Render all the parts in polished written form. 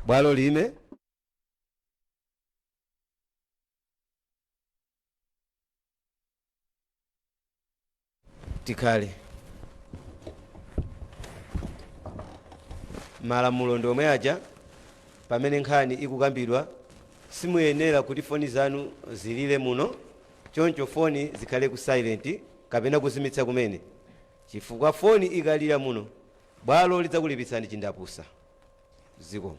bwalo lime. Tikale malamulo ndi omwe aja. Pamene nkhani ikukambidwa simuyenera kuti foni zanu zilile muno, choncho foni zikhale ku silent kapena kuzimitsa kumene, chifukwa foni ikalira muno bwalo lidzakulipitsani chindapusa. Ziko.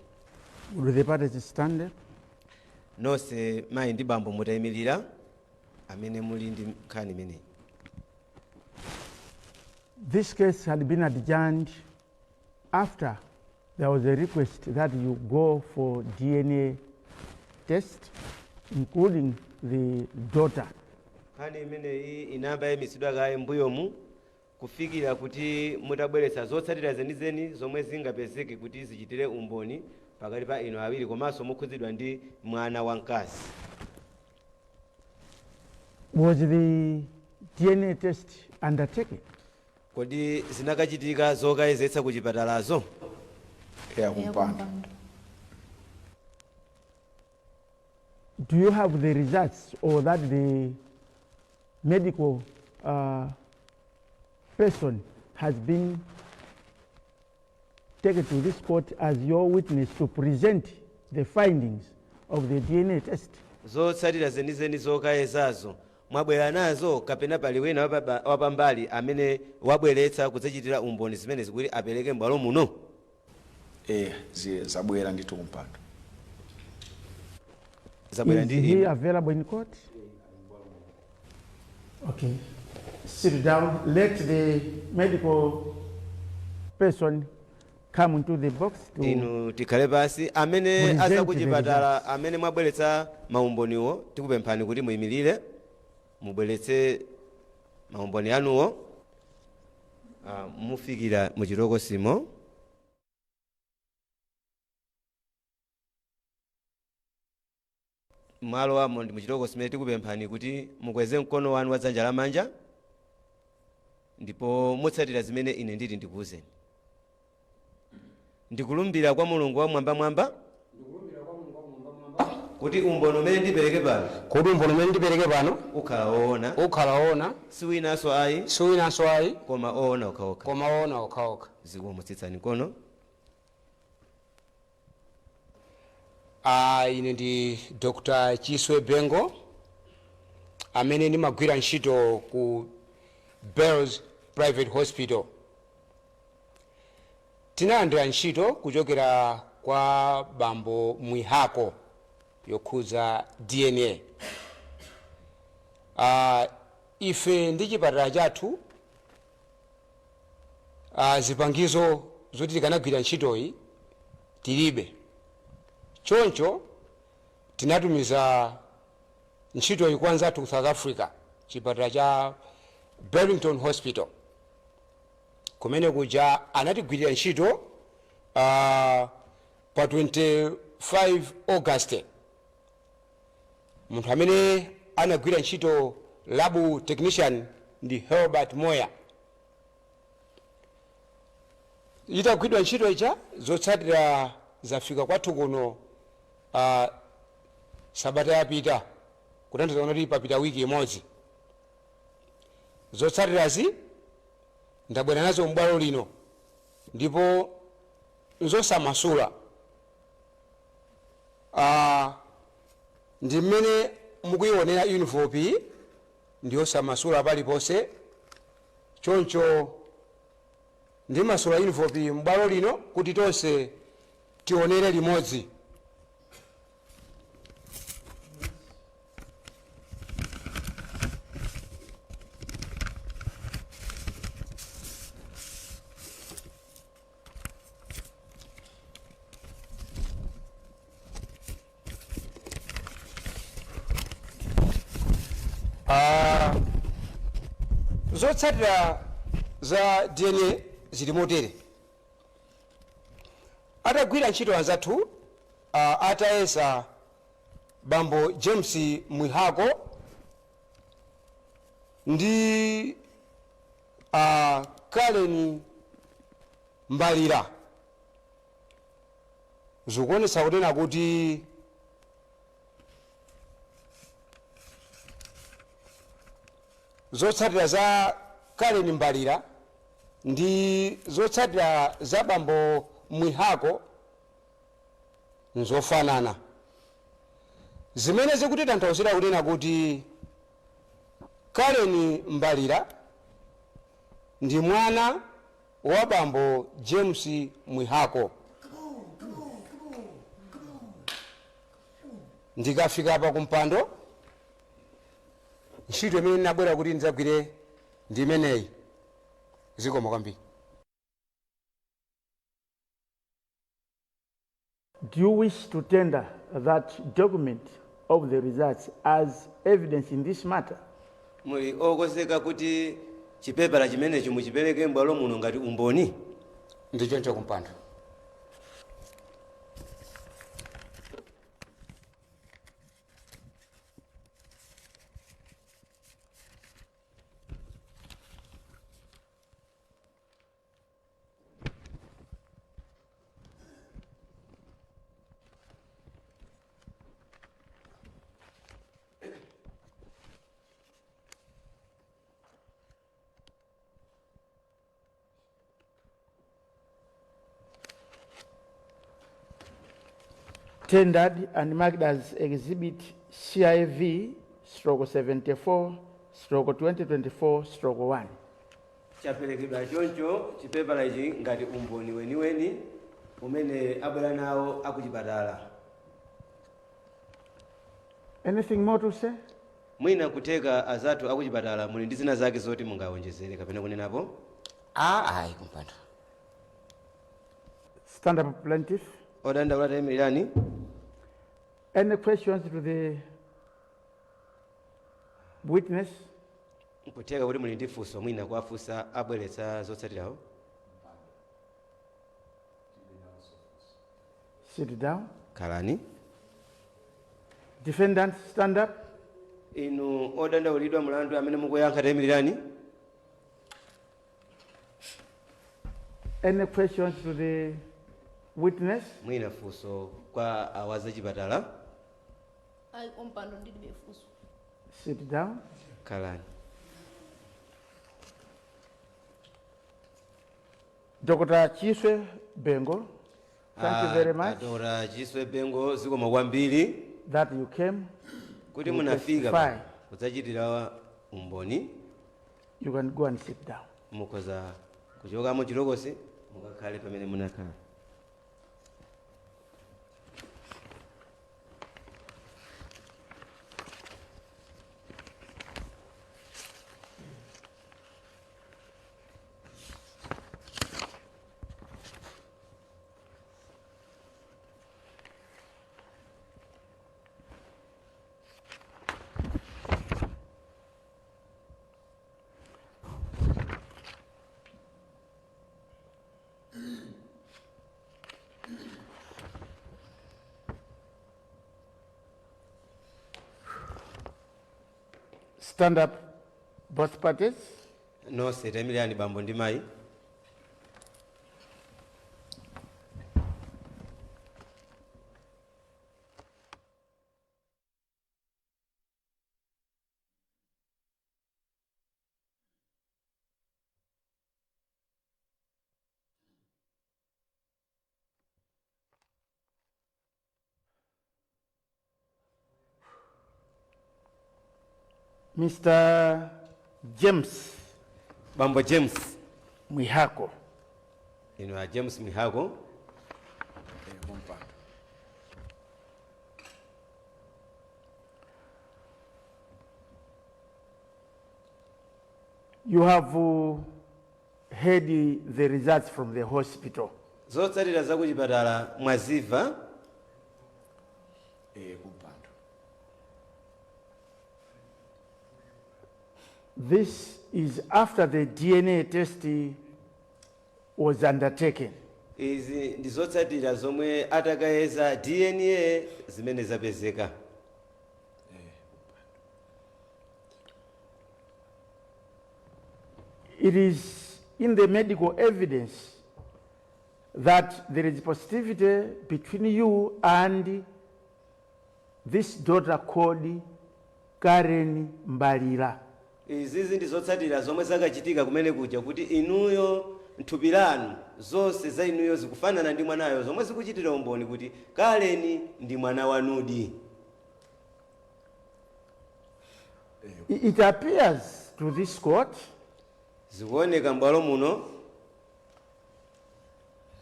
Will the parties stand up? Nonse mayi ndi bambo mutayimirira amene muli ndi nkhani imeneyi. This case had been adjourned after there was a request that you go for DNA test, including the daughter. Nkhani imeneyi inamba yayimitsidwa kaye mbuyomu kufikira kuti mutabweretsa zotsatira zenizeni zomwe zingapezeke kuti zichitire umboni pakati pa inu awiri komanso mukhudzidwa ndi mwana wamkazi. Was the DNA test undertaken? Kodi zinakachitika zokayezetsa ku chipatalazo? Kumpanda. Do you have the results, or that the medical person has been taken to this court as your witness to present the findings of the DNA test? Zotsatira zenizeni zokayezazo mwabwera nazo kapena pali wina wapambali amene wabweretsa kudzachitira umboni zimene zikuti apereke m'bwalo muno? Zabwera ndithu kumpanda. Is he available in court? Okay. Sit down. Let the medical person come into the box. Inu tikhale pasi amene aza kuchipatala amene mwabweretsa maumboniwo tikupemphani kuti muyimirire mubweretse maumboni anuwo mufikira muchitokosimo. Malo wamo ndi muchitokosimo tikupemphani kuti mukweze mkono wanu wa dzanja lamanja ndipo mutsatira zimene ine nditi ndikuwuzeni. Ndikulumbira kwa Mulungu wa mwambamwamba kuti umboni umene ndipereke pano ukhala woona siwinanso ayi koma oona okhaokha. Zikomo mutsitsani mkono. Ine ndi Dr. Chiswe Bengo amene ndimagwira ntchito ku Bells Private Hospital. Tinalandira ntchito kuchokera kwa bambo Mwihako yokhudza DNA. Ife ndi chipatala chathu zipangizo zoti tikanagwira ntchitoyi tilibe. Choncho tinatumiza ntchitoyi kwa anzathu ku South Africa, chipatala cha Barrington Hospital, kumene kuja anatigwirira ntchito pa 25 August. Munthu amene anagwira ntchito labu technician ndi Herbert Moya. Itagwidwa ntchito icha zotsatira zafika kwathu kuno Sabata yapita, kutanthauza kuti papita wiki imodzi. Zotsatirazi ndabwera nazo m'bwalo lino ndipo nzosamasula. Ndi mmene mukuyionera uniform iyi ndiyosamasula paliponse. Choncho ndimasula uniform iyi m'bwalo lino kuti tonse tionere limodzi. Zotsatira za DNA zili motere. Atagwira ntchito anzathu atayesa bambo James Mwihako ndi Karen Mbalira. zikuonesa kunena kuti zotsatira za Karen Mbalira ndi zotsatira za bambo Mwihako nzofanana, zimene zikutanthauzira kunena kuti Karen Mbalira ndi mwana wa bambo James Mwihako. Ndikafika apa kumpando ntchito imene nabwera kuti ndidzagwire ndi imeneyi. Zikomo kwambiri. Do you wish to tender that document of the results as evidence in this matter? Muli okonzeka kuti chipepala chimenechi muchipereke m'bwalo muno ngati umboni? Ndichoncho kumpando. Tendered and marked as Exhibit CIV/74/2024/1. Chaperekedwa choncho chipepala ichi ngati umboni weniweni umene abwera nawo akuchipatala. Anything more to say? Mwina kuteka azatu akuchipatala muli ndi zina zake zoti mungawonjezere kapena kunenapo? Ayi kumpando. Stand up, plaintiff. Odandaula tayimirani. Any questions to the witness? Kuteka kuti muli ndi funso mwina kuwafunsa abweretsa zotsatirawo. Sit down. Khalani. Defendant, stand up. Inu odandaulidwa mlandu amene mukuyankha tayimirani. Any questions to the witness? Mwina funso kwa awaza chipatala. Ayi kumpando ndilibe funso. Sit down. Khalani. Dr. Chiswe Bengo, thank you very much Dr. Chiswe Bengo, zikomo kwambiri that you came. kuti to munafika testify. kudzachitira umboni. You can go and sit down. Mukoza kuchokamo chilokosi mukakhale pamene munakhala. Stand up, both parties. Nonse tayimirani bambo ndi mayi. Mr. James Bambo James. Mwihako. Inu a James Mwihako. Kumpando. You have heard the results from the hospital. Zotsatira za kuchipatala mwaziva. Kumpando. This is after the DNA test was undertaken. Izi ndi zotsatira zomwe atakayeza DNA zimene zapezeka. It is in the medical evidence that there is positivity between you and this daughter called Karen Mbalira. izizi ndi zotsatira zomwe zakachitika kumene kuja kuti inuyo nthupi lanu zonse za inuyo zikufanana ndi mwanayo zomwe zikuchitira umboni kuti Karen ndi mwana wanudi. It appears to this court zikuoneka m'bwalo muno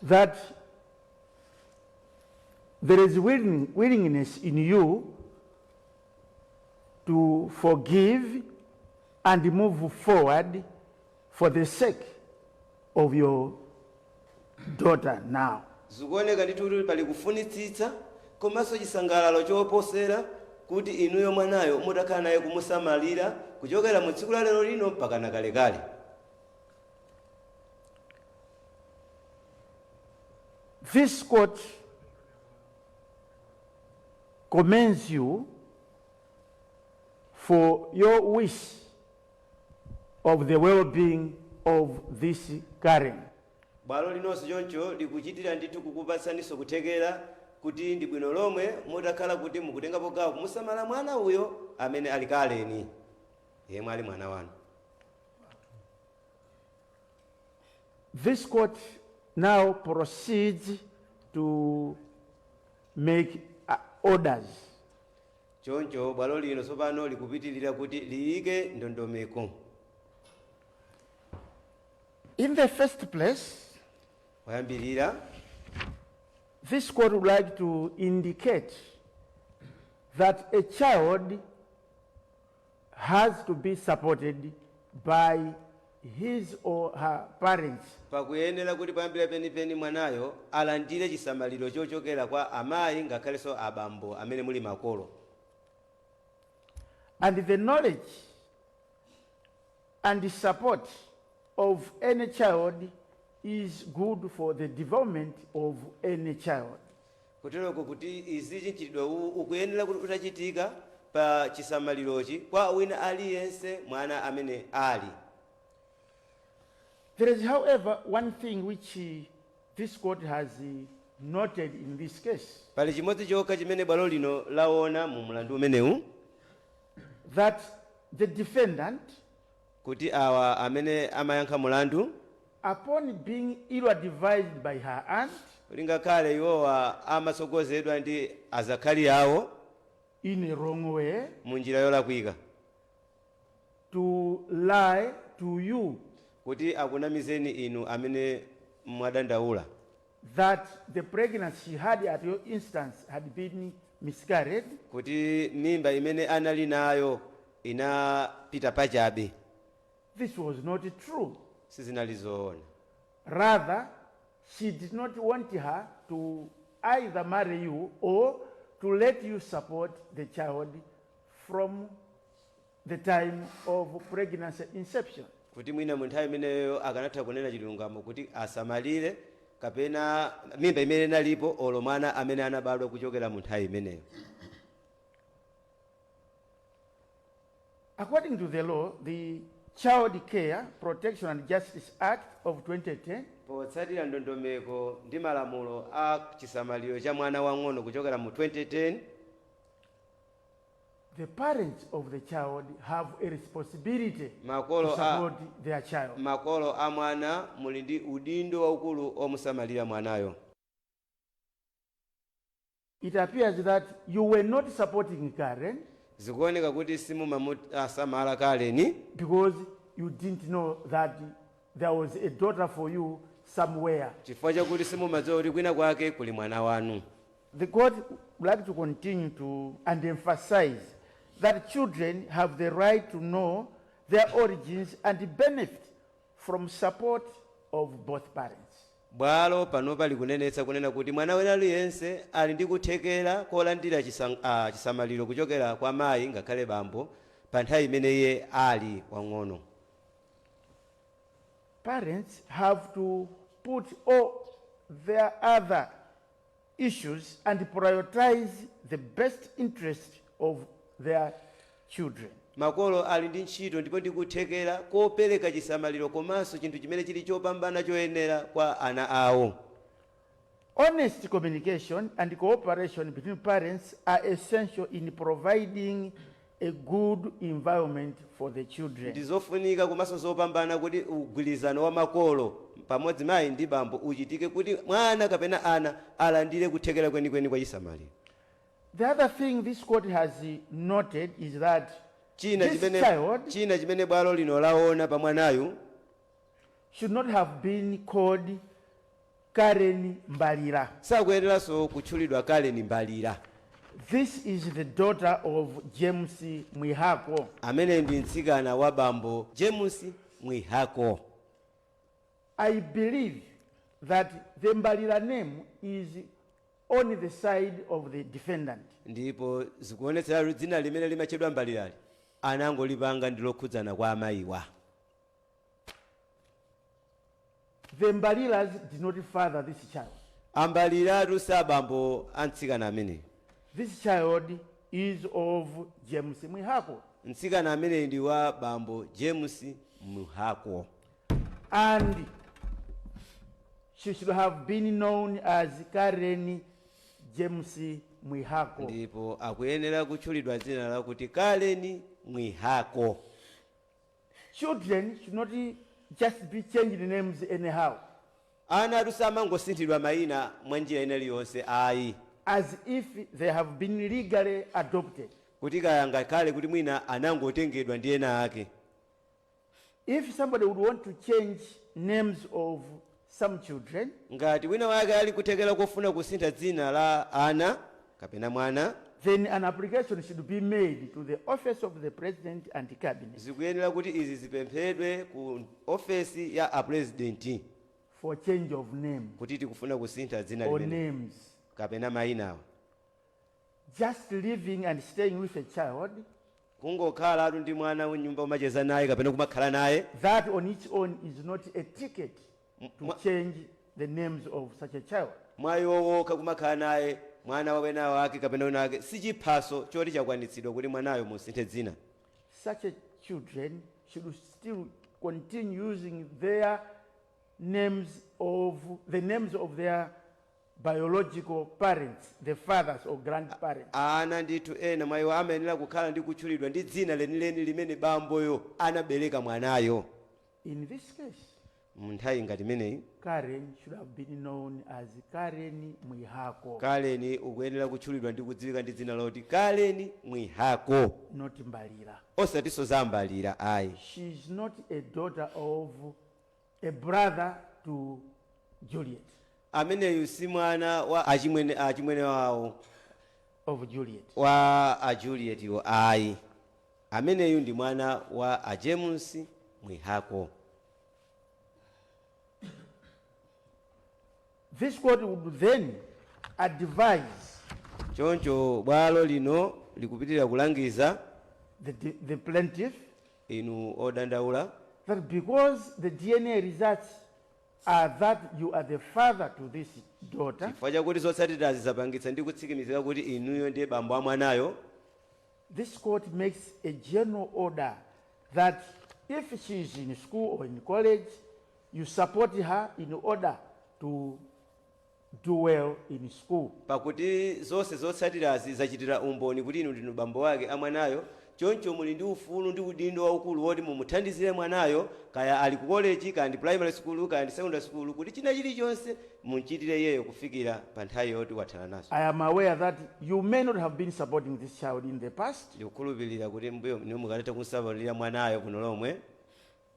that there is willingness in you to forgive and move forward for the sake of your daughter now. zikuoneka ndithu kuti pali kufunitsitsa komanso chisangalalo choposera kuti inuyo mwanayo mutakhala naye kumusamalira kuchokera mu tsiku la lero lino mpaka na kalekale. This court commends you for your wish of the well-being of this Karen. bwalo linonso choncho likuchitira ndithu kukupatsaniso kuthekera kuti ndi bwino lomwe mutakhala kuti mukutengapo gawo kumusamala mwana uyo amene ali Karen yemwe ali mwana wanu. This court now proceeds to make orders. choncho bwalo lino tsopano likupitirira kuti liyike ndondomeko. In the first place, Wayambirira this court would like to indicate that a child has to be supported by his or her parents. pakuyenera kuti payambira penipeni mwanayo alandire chisamaliro chochokera kwa amayi ngakhalenso abambo amene muli makolo. And the knowledge and the support of any child is good for the development of any child. kutereko kuti izi chinchitidwe ukuyenera kuti utachitika pa chisamalirochi kwa wina aliyense mwana amene ali. There is, however, one thing which this court has noted in this case, pali chimodzi chokha chimene bwalo lino laona mu mlandu umenewu that the defendant, kuti awa amene amayankha mulandu upon being ill-advised by her aunt lingakhale iwowa amatsogozedwa ndi azakhali awo in a wrong way, mu njira yolakwika to lie to you kuti akunamizeni inu amene mwadandaula that the pregnancy she had at your instance had been miscarried, kuti mimba imene anali nayo inapita pachabe. this was not true. sizinali zoona. Rather, she did not want her to either marry you or to let you support the child from the time of pregnancy inception. kuti mwina mu nthawi imeneyo akanatha kunena chilungamo kuti asamalire kapena mimba imene inalipo olo mwana amene anabadwa kuchokera mu nthawi imeneyo. According to the law, the Child Care Protection and Justice Act of 2010, potsatira ndondomeko ndi malamulo a chisamaliro cha mwana wang'ono kuchokera mu 2010, the parents of the child have a responsibility to makolo support their child. makolo a mwana muli ndi udindo waukulu omusamalira mwanayo. It appears that you were not supporting Karen zikuoneka kuti simumamusamala Karen because you didn't know that there was a daughter for you somewhere. chifukwa chakuti simumadziwa kuti kwina kwake kuli mwana wanu. The court would like to continue to and emphasize that children have the right to know their origins and benefit from support of both parents. bwalo panopa likunenetsa kunena kuti mwana wina aliyense ali ndi kuthekera kolandira chisamaliro kuchokera kwa mayi ngakhale bambo pa nthawi imene iye ali wang'ono. Parents have to put all their other issues and prioritize the best interest of their children. makolo ali ndi ntchito ndipo ndi kuthekera kopereka chisamaliro komanso chinthu chimene chili chopambana choyenera kwa ana awo. Honest communication and cooperation between parents are essential in providing a good environment for the children. ndizofunika komanso zopambana kuti ugwirizano wa makolo pamodzi mayi ndi bambo uchitike kuti mwana kapena ana alandire kuthekera kwenikweni kwa chisamaliro. The other thing this court has noted is that china this chimene child chimene bwalo lino laona pa mwanayu should not have been called Karen Mbalira. sakuyeneranso kutchulidwa Karen Mbalira. This is the daughter of James Mwihako. amene ndi mtsikana wa bambo James Mwihako. I believe that the Mbalira name is on the side of the defendant. ndipo zikuonetsera dzina limene limatchedwa Mbalirali anangolipanga ndi lokhudzana kwa amayiwa. The Mbaliras did not father this child. Ambaliratu sabambo antsikana amene. This child is of James Mwihako. Mtsikana amene ndi wa bambo James Mwihako. And she should have been known as Karen James Mwihako. ndipo akuyenera kutchulidwa dzina lakuti Karen Mwihako. Children should not just be changed names anyhow, ana atu samangosinthidwa mayina mwa njira ina iliyonse ayi. as if they have been legally adopted. kuti kaya ngakhale kuti mwina anangotengedwa ndi ena ake. If somebody would want to change names of some children, ngati wina wake ali kuthekera kufuna kusintha dzina la ana kapena mwana, then an application should be made to the office of the president and the cabinet zikuyenera kuti izi zipempheredwe ku ofesi ya apresidenti for change of name kuti tikufuna kusintha dzina or limene names. kapena mayinawo. Just living and staying with a child, kungokhala atu ndi mwana mnyumba umacheza naye kapena kumakhala naye, that on its own is not a ticket to change the names of such a child. mwayi wowoka kumakhala naye mwana wawena wake kapena wina wake si chiphaso choti chakwanitsidwa kuti mwanayo musinthe dzina. Such a children should still continue using their names of the names of their biological parents, the fathers or grandparents. ana ndithu ena mwayiwo amayenera kukhala ndi kutchulidwa ndi dzina lenileni limene bamboyo anabereka mwanayo. In this case, mu nthawi ngati imeneyi Karen should have been known as Karen Mwihako, Karen ukuyenera kutchulidwa ndi kudziwika ndi dzina loti Karen Mwihako, not Mbalira. osatinso za Mbalira ayi. She is not a daughter of a brother to Juliet, ameneyu si mwana wa achimwene wawo of Juliet. wa a Juliet yo ayi. ameneyu ndi mwana wa a James Mwihako. This court would then advise choncho bwalo lino likupitirira kulangiza the plaintiff inu odandaula that because the DNA results are that you are the father to this daughter, chifukwa chakuti zotsatirazi zapangitsa ndi kutsimikizika kuti inuyo ndiye bambo wa mwanayo. this court makes a general order that if she is in school or in college, you support her in order to do well in school. pakuti zonse zotsatirazi zachitira umboni kuti inu ndinu bambo wake amwanayo, choncho muli ndi ufulu ndi udindo waukulu woti mumuthandizire mwanayo kaya ali ku college kaya ndi primary school kaya ndi secondary school, kuti china chilichonse munchitire yeyo kufikira pa nthawi yoti wathana naso. I am aware that you may not have been supporting this child in the past ndikukhulupirira kuti mbuyo niwo mukaleta kusamalira mwanayo kuno lomwe,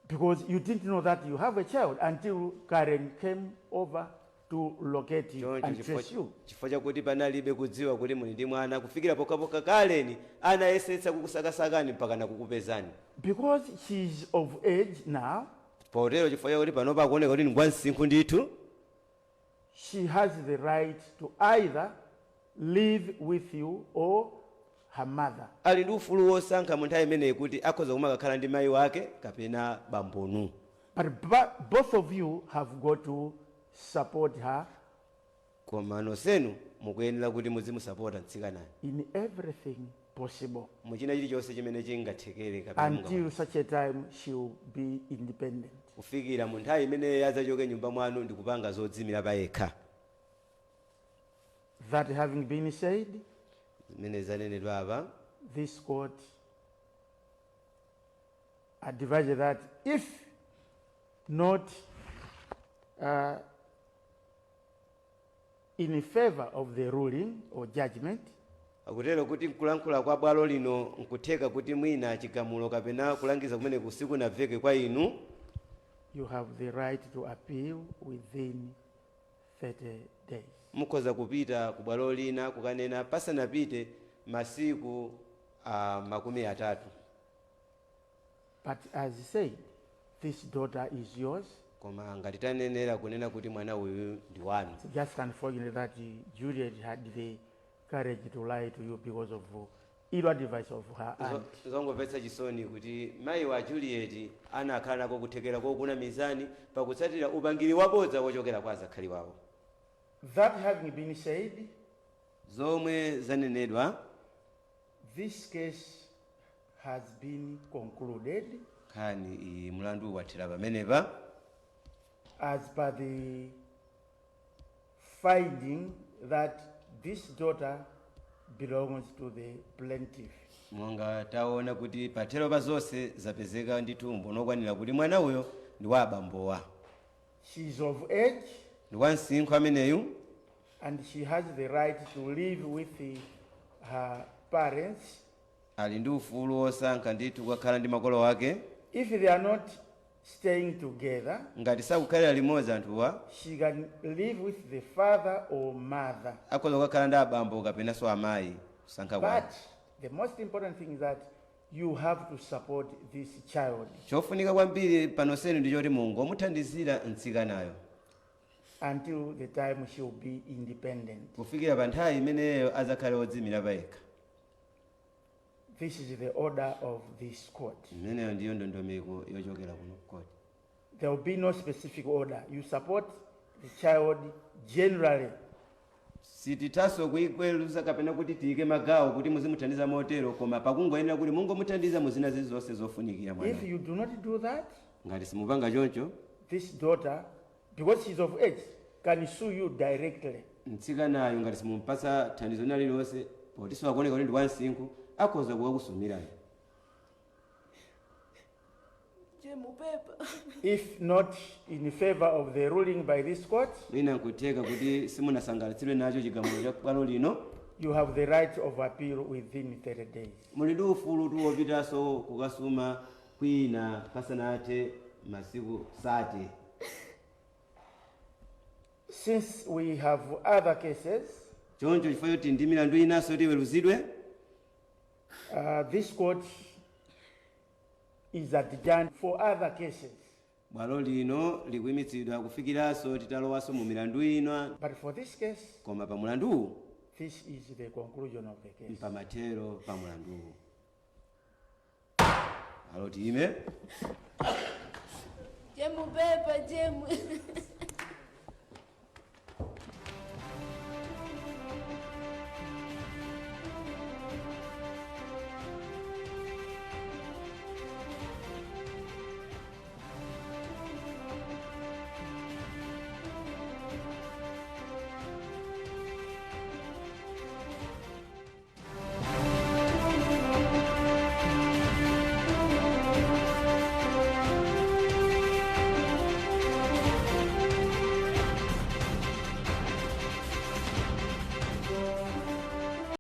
because you didn't know that you have a child until Karen came over to locate you choncho and trace you. chifukwa chakuti panalibe kudziwa kuti muli ndi mwana kufikira pokhapokha Karen anayesetsa kukusakasakani mpaka nakukupezani. Because she is of age now, potero chifukwa chakuti panopa akuoneka kuti ndi wansinkhu ndithu, she has the right to either live with you or her mother. ali ndi ufulu wosankha mu nthawi imeneyi kuti akhoza kumakakhala ndi mayi wake kapena bambonu. But both of you have got to support her koma nonsenu mukuyenera kuti muzimusapota mtsikanayo in everything possible muchina chilichonse chimene chingathekere kapena until such a time she will be independent. kufikira mu nthawi imene adzachoke nyumba mwanu ndi kupanga zodzimira pa yekha. That having been said, zimene zanenedwa apa, this court advises that if not in favor of the ruling or judgment, akutero kuti kulankhula kwa bwalo lino nkutheka kuti mwina chigamulo kapena kulangiza kumene kusiku naveke kwa inu, you have the right to appeal within 30 days. mukhoza kupita ku bwalo lina kukanena pasanapite masiku makumi atatu. But as said, this daughter is yours. Koma ngati tanenera kunena kuti mwana uyu ndi wanu. It's just unfortunate that Juliet had the courage to lie to you because of ill advice of her aunt. Zongomvetsa chisoni kuti mayi wa Juliet anakhala nako kuthekera kokuna mizani pakutsatira upangiri wabodza wochokera kwa azakhali wawo. That having been said, zomwe zanenedwa, this case has been concluded nkhani iyi mlandu wathera pamenepa as per the finding that this daughter belongs to the plaintiff. monga taona kuti pathero pa zonse zapezeka ndithu umboni okwanira kuti mwana uyo ndi wa abambowa, She is of age ndi wa msinkhu ameneyu, and she has the right to live with her parents. ali ndi ufulu wosankha ndithu kukakhala ndi makolo ake. If they are not staying together, ngati sakukhalira limodzi anthuwa, she can live with the father or mother. akhoza kukakhala ndi abambo kapenanso amayi kusankha But kwake. the most important thing is that you have to support this child chofunika kwambiri panosenu ndi choti Mulungu amuthandizira mtsikanayo until the time she will be independent. kufikira pa nthawi imeneyo azakhale odzimira payekha. This is the order of this court. imeneyo ndiyo ndondomeko yochokera kuno kukoti. There will be no specific order. You support the child generally. sitithaso kuikweruza kapena kuti tiyike magawo kuti muzimuthandiza motero, koma pakungoyenera kuti mungomuthandiza muzina zilizonse zofunikira If mwana. you do not do that, ngati simupanga choncho, this daughter, because she's of age, can sue you directly. mtsikanayo ngati simumupatsa thandizo lina lililonse potiso akuoneka kuti ndi wansinkhu, akhoza kukakusumirani. Jemupepa. If not in favor of the ruling by this court, mwina nkutheka kuti simunasangalatsidwe nacho chigamulo cha bwalo lino, you have the right of appeal within 30 days. muli ndi ufulu wopitanso kukasuma kwina pasanathe masiku sate. Since we have other cases, choncho chifukwa choti ndi milandu inanso yoti iweruzidwe, this court is adjourned for other cases. bwalo lino likuyimitsidwa kufikiranso titalowanso mu milandu ina, But for this case, koma pa mulanduwu this is the conclusion of the case. mpamathero pa mulanduwu. alo time Jemupepa, jemu.